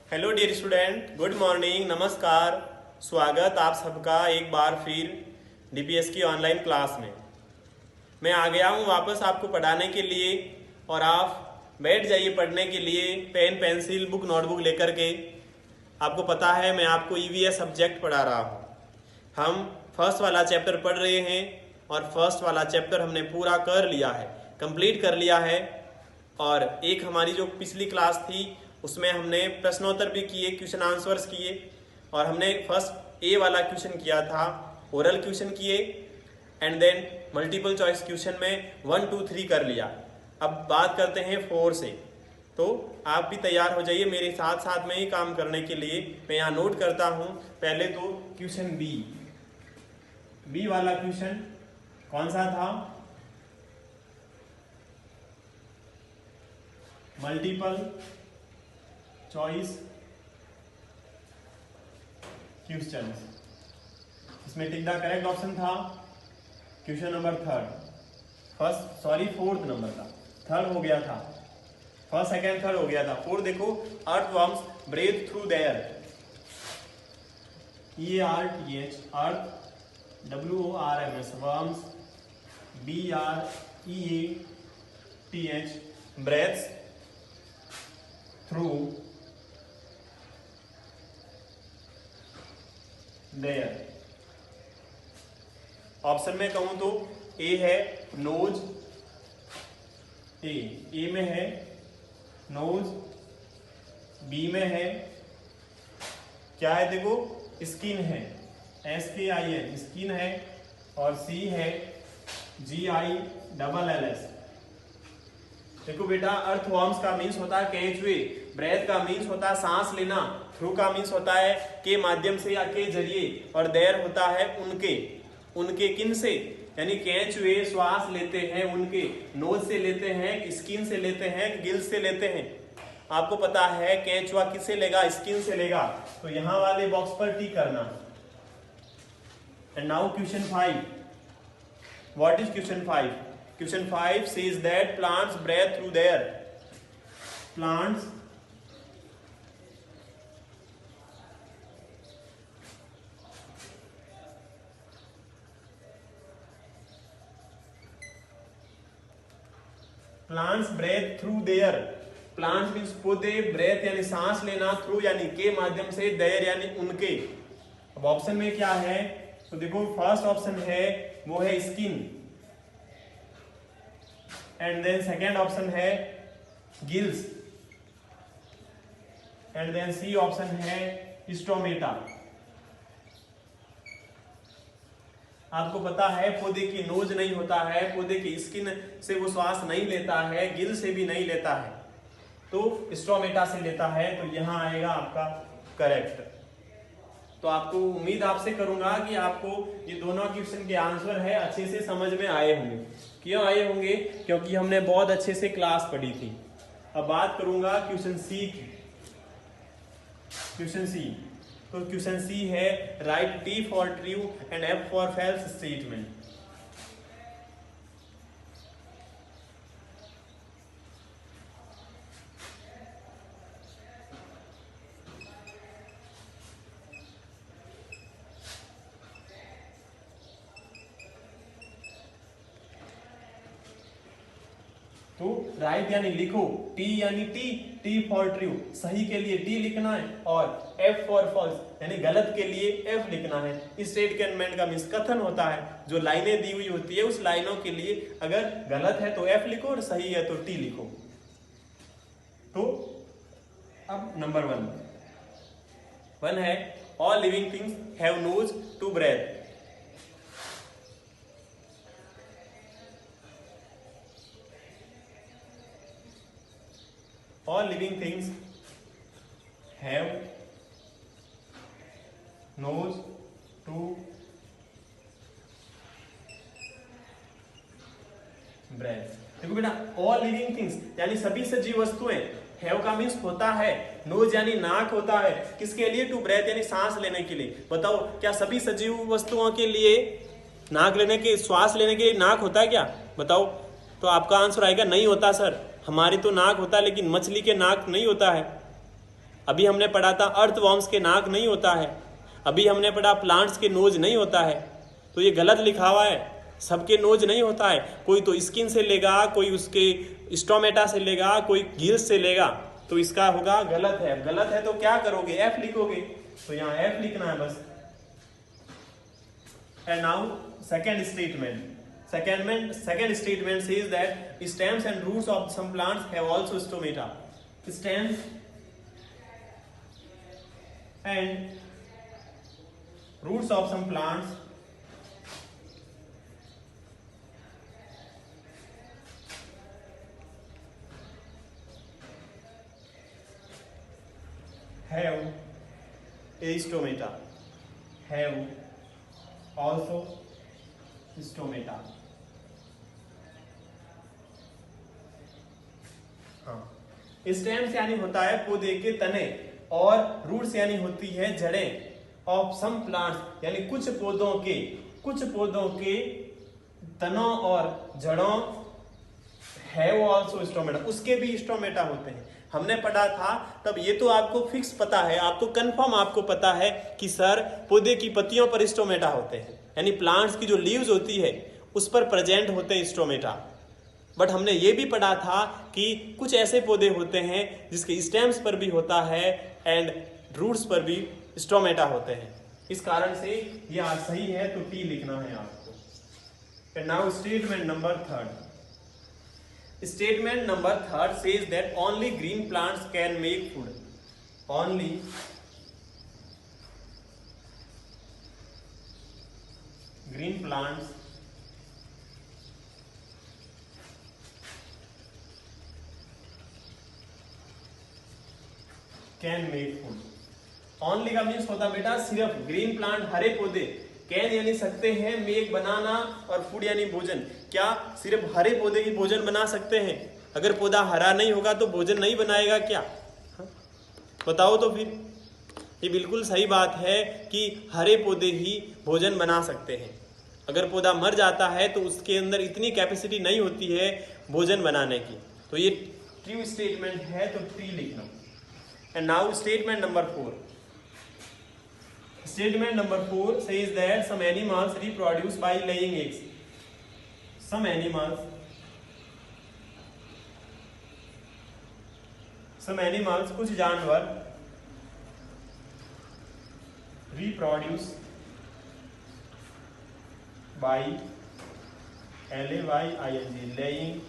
Hello dear student, good morning, नमस्कार। स्वागत आप सबका एक बार फिर डीपीएस की ऑनलाइन क्लास में। मैं आ गया हूँ वापस आपको पढ़ाने के लिए और आप बैठ जाइए पढ़ने के लिए पेन पेंसिल बुक नोटबुक लेकर के। आपको पता है मैं आपको ईवीएस सब्जेक्ट पढ़ा रहा हूँ। हम फर्स्ट वाला चैप्टर पढ़ रहे हैं और फर्स्ट वाला चैप्टर हमने पूरा कर लिया है, कंप्लीट कर लिया है। और एक हमारी जो पिछली क्लास थी उसमें हमने प्रश्नोत्तर भी किए, क्वेश्चन आंसर्स किए और हमने फर्स्ट ए वाला क्वेश्चन किया था, ओरल क्वेश्चन किए and then multiple choice question में 1, 2, 3 कर लिया। अब बात करते हैं 4 से। तो आप भी तैयार हो जाइए मेरे साथ साथ में ही काम करने के लिए। मैं यहाँ नोट करता हूँ। पहले तो क्वेश्चन बी वाला क्वेश्चन कौन सा था? Multiple choice question. इसमें टिक द करेक्ट ऑप्शन था क्वेश्चन नंबर फोर्थ नंबर था, थर्ड हो गया था। फर्स्ट सेकेंड थर्ड हो गया था। फोर्थ देखो, earthworms breathe through there, EARTH, earth WORMS, worms BREATH, breathes through there. Option में कहूं तो ए है नोज, ए में है नोज, बी में है क्या है देखो स्किन है, SKIN स्किन है, और सी है GILLS। देखो बेटा, अर्थवर्म्स का मीन्स होता है केचुए, ब्रेथ का मीन्स होता है सांस लेना, थ्रू का मीन्स होता है के माध्यम से या के जरिए, और देयर होता है उनके किन से, यानी केचुए श्वास लेते हैं उनके, नोज से लेते हैं, स्किन से लेते हैं, गिल्स से लेते हैं। आपको पता है केचुआ किससे लेगा? स्किन से लेगा। तो यहां वाले बॉक्स पर टिक करना। And now question 5। What is question 5? Question 5 says that plants breathe through their plants breathe through their, plants means पौधे, breath यानी सांस लेना, through यानी के माध्यम से, their यानी उनके। अब ऑप्शन में क्या है? तो देखो फर्स्ट ऑप्शन है वो है skin, and then second option है gills, and then C option है स्टोमेटा। आपको पता है पौधे की नोज नहीं होता है, पौधे की स्किन से वो श्वास नहीं लेता है, गिल से भी नहीं लेता है, तो स्टोमेटा से लेता है। तो यहां आएगा आपका करेक्ट। तो आपको उम्मीद आपसे करूंगा कि आपको ये दोनों क्वेश्चन के आंसर है अच्छे से समझ में आए होंगे। क्यों आए होंगे? क्योंकि हमने बहुत अच्छे से क्लास पढ़ी थी। अब बात करूंगा क्वेश्चन सी की। क्वेश्चन सी, तो क्वेश्चन सी है right T for true and F for false statement. तो राइट यानी लिखो, टी यानी टी फॉर ट्रू, सही के लिए टी लिखना है, और एफ फॉर फॉल्स यानी गलत के लिए एफ लिखना है। इस स्टेटमेंट का मीन्स कथन होता है, जो लाइनें दी हुई होती है उस लाइनों के लिए अगर गलत है तो एफ लिखो और सही है तो टी लिखो। तो अब नंबर 1 है all living things have nose to breathe. All living things have nose to breath। देखो बेटा, all living things यानी सभी सजीव वस्तुएं, have का मीन्स होता है, nose यानी नाक होता है, किसके लिए? to breath यानी सांस लेने के लिए। बताओ क्या सभी सजीव वस्तुओं के लिए नाक लेने के, श्वास लेने के लिए नाक होता है क्या? बताओ। तो आपका आंसर आएगा नहीं होता सर, हमारी तो नाक होता है लेकिन मछली के नाक नहीं होता है। अभी हमने पढ़ा था अर्थवॉर्म्स के नाक नहीं होता है, अभी हमने पढ़ा प्लांट्स के नोज नहीं होता है। तो ये गलत लिखा हुआ है, सबके नोज नहीं होता है। कोई तो स्किन से लेगा, कोई उसके स्टोमेटा से लेगा, कोई गिल्स से लेगा, तो इसका होगा गलत है। गलत है तो क्या करोगे, एफ लिखोगे। तो यहाँ एफ लिखना है बस। And now second statement says that stems and roots of some plants have also stomata. Stems and roots of some plants have a stomata. Have also stomata. Stems यानी होता है पौधे के तने, और रूट्स यानी होती है जड़ें। ऑफ सम प्लांट्स यानी कुछ पौधों के तनों और जड़ों हैव आल्सो स्टोमेटा, उसके भी स्टोमेटा होते हैं। हमने पढ़ा था तब, ये तो आपको फिक्स पता है, आपको कंफर्म आपको पता है कि सर पौधे की पत्तियों पर स्टोमेटा होते हैं, यानी प्लांट्स की जो लीव्स होती है उस पर प्रेजेंट होते हैं स्टोमेटा। बट हमने ये भी पढ़ा था कि कुछ ऐसे पौधे होते हैं जिसके स्टेम्स पर भी होता है एंड रूट्स पर भी स्टोमेटा होते हैं। इस कारण से ये आज सही है, तो टी लिखना है आपको। And now statement number third. Statement number third says that only green plants can make food. Only green plants can make food. Only का मीन्स होता बेटा सिर्फ, ग्रीन प्लांट हरे पौधे, कैन यानी सकते हैं, मेक बनाना, और फूड यानी भोजन। क्या सिर्फ हरे पौधे ही भोजन बना सकते हैं? अगर पौधा हरा नहीं होगा तो भोजन नहीं बनाएगा क्या? बताओ तो फिर। ये बिल्कुल सही बात है कि हरे पौधे ही भोजन बना सकते हैं। अगर पौधा मर जाता है तो उसके अंदर इतनी कैपेसिटी नहीं होती है भोजन बनाने की। तो ये ट्रू स्टेटमेंट है, तो ट्री लिखना। And now statement number 4. Statement number 4 says that some animals reproduce by laying eggs. Some animals कुछ जानवर reproduce by laying laying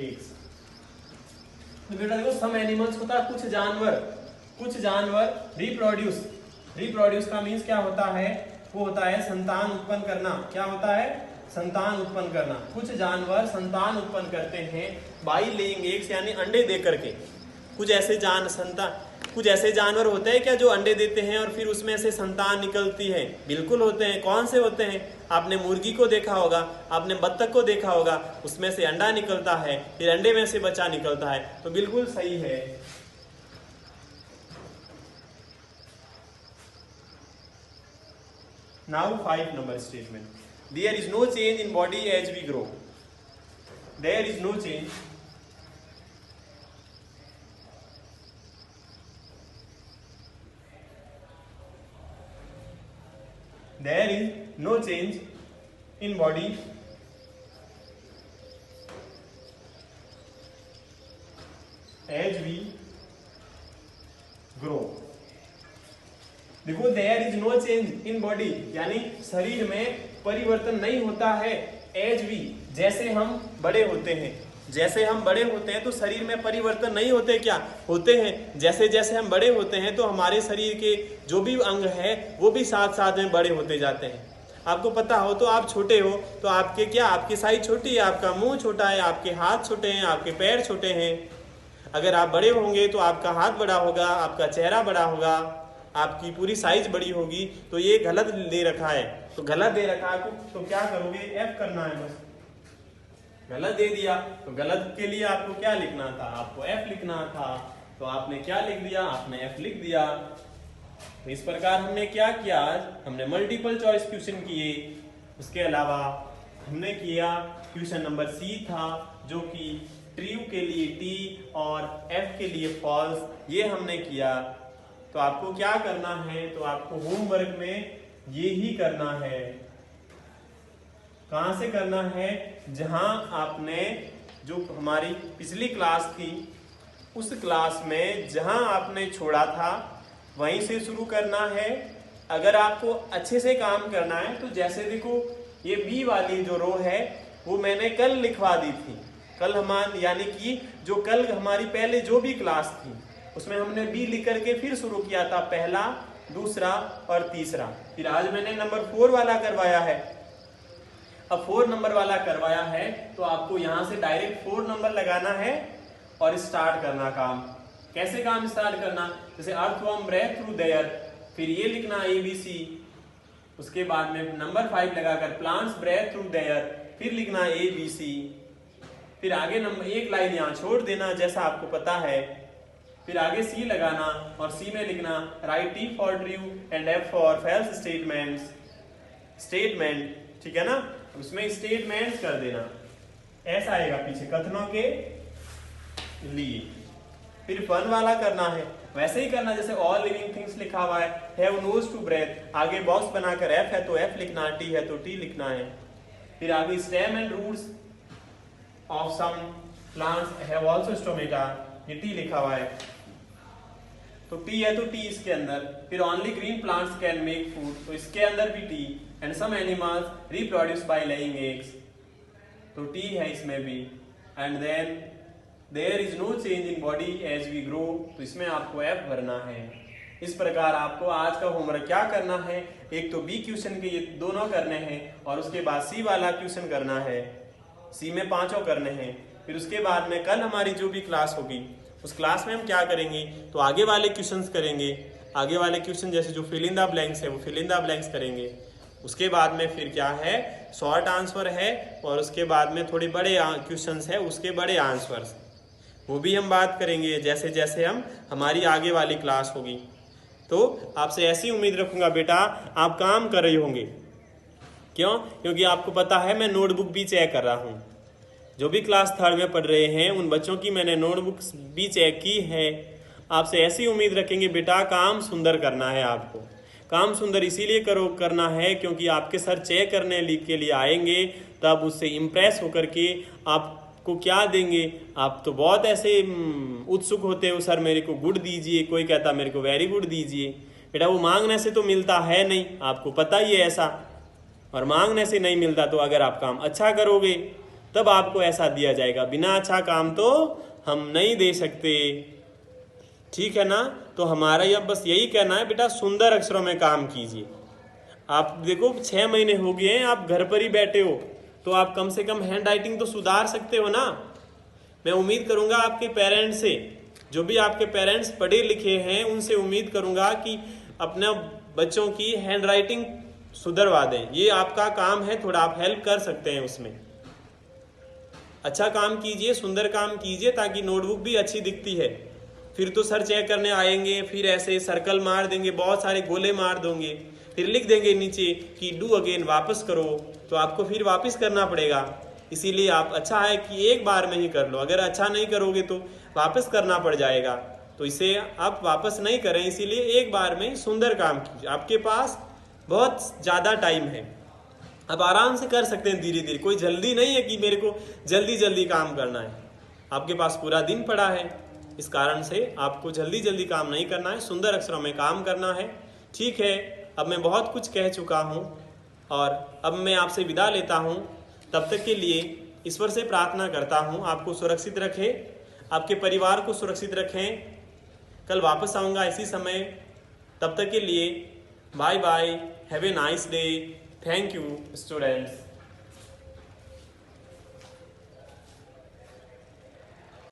eggs. तो बेटा देखो, सम एनिमल्स होता है कुछ जानवर रिप्रोड्यूस का मीन्स क्या होता है? वो होता है संतान उत्पन्न करना। क्या होता है? संतान उत्पन्न करना। कुछ जानवर संतान उत्पन्न करते हैं बाई लेइंग एग्स, यानी अंडे दे करके। कुछ ऐसे जानवर होते हैं क्या जो अंडे देते हैं और फिर उसमें से संतान निकलती है? बिल्कुल होते हैं। कौन से होते हैं? आपने मुर्गी को देखा होगा, आपने बत्तख को देखा होगा, उसमें से अंडा निकलता है, फिर अंडे में से बच्चा निकलता है। तो बिल्कुल सही है। Now 5 number statement. There is no change in body as we grow. There is no change There is no change in body as we grow. देखो, there is no change in body यानी शरीर में परिवर्तन नहीं होता है। as we, जैसे हम बड़े होते हैं, जैसे हम बड़े होते हैं तो शरीर में परिवर्तन नहीं होते क्या? होते हैं। जैसे जैसे हम बड़े होते हैं तो हमारे शरीर के जो भी अंग है वो भी साथ साथ में बड़े होते जाते हैं। आपको पता हो तो, आप छोटे हो तो आपके क्या, आपकी साइज छोटी है, आपका मुंह छोटा है, आपके हाथ छोटे हैं, आपके पैर छोटे हैं। अगर आप बड़े होंगे तो आपका हाथ बड़ा होगा, आपका चेहरा बड़ा होगा, आपकी पूरी साइज बड़ी होगी। तो ये गलत दे रखा है, तो गलत दे रखा है तो क्या करोगे? एफ करना है बस। गलत दे दिया तो गलत के लिए आपको क्या लिखना था? आपको एफ लिखना था। तो आपने क्या लिख दिया? आपने एफ लिख दिया। तो इस प्रकार हमने क्या किया? आज हमने मल्टीपल चॉइस क्वेश्चन किए। उसके अलावा हमने किया क्वेश्चन नंबर सी था, जो कि ट्रू के लिए टी और एफ के लिए फॉल्स, ये हमने किया। तो आपको क्या करना है, तो आपको होमवर्क में ये ही करना है। कहां से करना है, जहां आपने जो हमारी पिछली क्लास थी उस क्लास में जहां आपने छोड़ा था वहीं से शुरू करना है। अगर आपको अच्छे से काम करना है तो जैसे देखो ये बी वाली जो रो है वो मैंने कल लिखवा दी थी। कल यानी कि जो कल हमारी पहले जो भी क्लास थी उसमें हमने बी लिख करके फिर शुरू किया था, पहला, दूसरा और तीसरा। फिर आज मैंने नंबर 4 वाला करवाया है। अब 4 नंबर वाला करवाया है तो आपको यहां से डायरेक्ट 4 नंबर लगाना है और स्टार्ट करना काम। कैसे काम स्टार्ट करना, जैसे अर्थवर्म ब्रेथ थ्रू देयर, फिर ये लिखना ABC, उसके बाद में नंबर 5 लगाकर प्लांट्स ब्रेथ थ्रू देयर, फिर लिखना ABC, फिर आगे नंबर 1 लाइन यहाँ छोड़ देना जैसा आपको पता है, फिर आगे C लगाना और C में लिखना right T for true and F for false statements, statement, ठीक है ना। उसमें स्टेटमेंट्स कर देना, ऐसा आएगा पीछे कथनों के लिए। फिर फन वाला करना है, वैसे ही करना जैसे ऑल लिविंग थिंग्स लिखा हुआ है, हैव नोज टू ब्रेथ, आगे बॉक्स बनाकर F है तो F लिखना, T है तो T लिखना है। फिर आगे stem and roots of some plants have also stomata, ये T लिखा हुआ है तो T है तो T इसके अंदर। फिर only green plants can make food, तो इसके अंदर भी T, and some animals reproduce by laying eggs, तो T है इसमें भी। And then there is no change in body as we grow, तो इसमें आपको F भरना है। इस प्रकार आपको आज का होमवर्क क्या करना है, एक तो बी क्वेश्चन के ये दोनों करने हैं और उसके बाद सी वाला क्वेश्चन करना है, सी में 5 करने हैं। फिर उसके बाद में कल हमारी जो भी क्लास होगी उस क्लास में हम क्या करेंगे, तो आगे वाले क्वेश्चंस करेंगे। आगे वाले क्वेश्चन जैसे जो फिल इन द ब्लैंक्स है वो फिल इन द ब्लैंक्स करेंगे। उसके बाद में फिर क्या है, शॉर्ट आंसर है और उसके बाद में थोड़े बड़े क्वेश्चंस है उसके बड़े आंसर्स, वो भी हम बात करेंगे जैसे जैसे हमारी आगे वाली क्लास होगी। तो आपसे ऐसी उम्मीद रखूंगा बेटा आप काम कर रहे होंगे। क्यों, क्योंकि आपको पता है मैं नोटबुक भी चेक कर रहा हूँ। जो भी क्लास 3rd में पढ़ रहे हैं उन बच्चों की मैंने नोटबुक भी चेक की है। आपसे ऐसी उम्मीद रखेंगे बेटा काम सुंदर करना है। आपको काम सुंदर इसीलिए करना है क्योंकि आपके सर चेक करने के लिए आएंगे, तब उससे इम्प्रेस होकर के आपको क्या देंगे। आप तो बहुत ऐसे उत्सुक होते हो, सर मेरे को गुड दीजिए, कोई कहता मेरे को वेरी गुड दीजिए। बेटा वो मांगने से तो मिलता है नहीं, आपको पता ही है ऐसा, और मांगने से नहीं मिलता। तो अगर आप काम अच्छा करोगे तब आपको ऐसा दिया जाएगा, बिना अच्छा काम तो हम नहीं दे सकते, ठीक है ना। तो हमारा यह बस यही कहना है बेटा सुंदर अक्षरों में काम कीजिए। आप देखो 6 महीने हो गए हैं आप घर पर ही बैठे हो, तो आप कम से कम हैंड राइटिंग तो सुधार सकते हो ना। मैं उम्मीद करूंगा आपके पेरेंट्स से, जो भी आपके पेरेंट्स पढ़े लिखे हैं उनसे उम्मीद करूंगा कि अपने बच्चों की हैंड राइटिंग सुधरवा दें। ये आपका काम है, थोड़ा आप हेल्प कर सकते हैं उसमें। अच्छा काम कीजिए, सुंदर काम कीजिए, ताकि नोटबुक भी अच्छी दिखती है। फिर तो सर चेक करने आएंगे, फिर ऐसे सर्कल मार देंगे, बहुत सारे गोले मार देंगे, फिर लिख देंगे नीचे कि डू अगेन, वापस करो, तो आपको फिर वापस करना पड़ेगा। इसीलिए आप अच्छा है कि एक बार में ही कर लो, अगर अच्छा नहीं करोगे तो वापस करना पड़ जाएगा। तो इसे आप वापस नहीं करें, इसीलिए एक बार में सुंदर काम कीजिए। आपके पास बहुत ज़्यादा टाइम है, आप आराम से कर सकते हैं, धीरे धीरे। कोई जल्दी नहीं है कि मेरे को जल्दी जल्दी काम करना है। आपके पास पूरा दिन पड़ा है, इस कारण से आपको जल्दी जल्दी काम नहीं करना है, सुंदर अक्षरों में काम करना है। ठीक है, अब मैं बहुत कुछ कह चुका हूँ और अब मैं आपसे विदा लेता हूँ। तब तक के लिए ईश्वर से प्रार्थना करता हूँ आपको सुरक्षित रखे, आपके परिवार को सुरक्षित रखें। कल वापस आऊँगा इसी समय, तब तक के लिए bye bye, have a nice day. Thank you students.